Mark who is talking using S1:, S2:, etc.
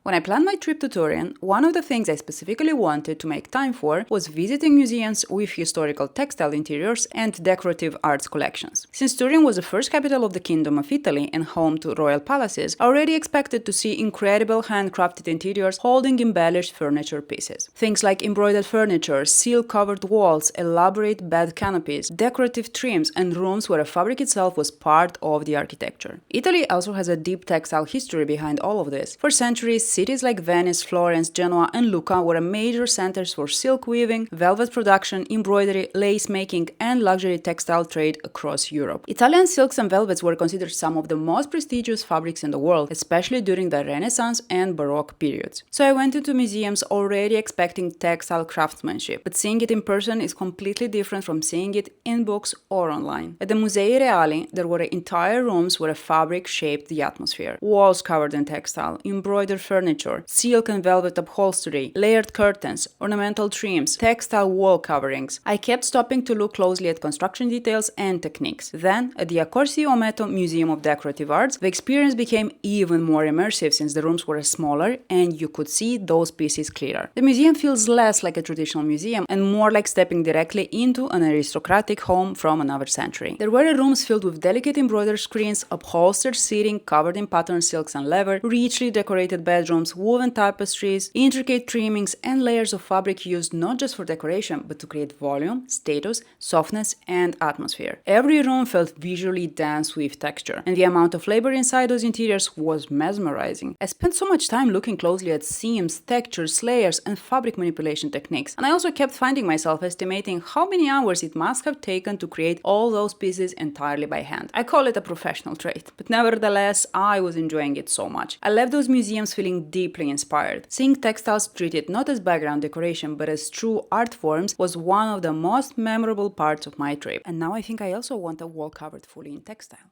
S1: When I planned my trip to Turin, one of the things I specifically wanted to make time for was visiting museums with historical textile interiors and decorative arts collections. Since Turin was the first capital of the Kingdom of Italy and home to royal palaces, I already expected to see incredible handcrafted interiors holding embellished furniture pieces. Things like embroidered furniture, silk-covered walls, elaborate bed canopies, decorative trims, and rooms where a fabric itself was part of the architecture. Italy also has a deep textile history behind all of this. For centuries, cities like Venice, Florence, Genoa, and Lucca were major centers for silk weaving, velvet production, embroidery, lace making, and luxury textile trade across Europe. Italian silks and velvets were considered some of the most prestigious fabrics in the world, especially during the Renaissance and Baroque periods. So I went into museums already expecting textile craftsmanship, but seeing it in person is completely different from seeing it in books or online. At the Musei Reali, there were entire rooms where a fabric shaped the atmosphere. Walls covered in textile, embroidered furniture, silk and velvet upholstery, layered curtains, ornamental trims, textile wall coverings. I kept stopping to look closely at construction details and techniques. Then, at the Accorsi-Ometto Museum of Decorative Arts, the experience became even more immersive since the rooms were smaller and you could see those pieces clearer. The museum feels less like a traditional museum and more like stepping directly into an aristocratic home from another century. There were rooms filled with delicate embroidered screens, upholstered seating covered in patterned silks and leather, richly decorated bedrooms, woven tapestries, intricate trimmings, and layers of fabric used not just for decoration but to create volume, status, softness, and atmosphere. Every room felt visually dense with texture, and the amount of labor inside those interiors was mesmerizing. I spent so much time looking closely at seams, textures, layers, and fabric manipulation techniques, and I also kept finding myself estimating how many hours it must have taken to create all those pieces entirely by hand. I call it a professional trait, but nevertheless, I was enjoying it so much. I left those museums feeling deeply inspired. Seeing textiles treated not as background decoration but as true art forms was one of the most memorable parts of my trip. And now I think I also want a wall covered fully in textile.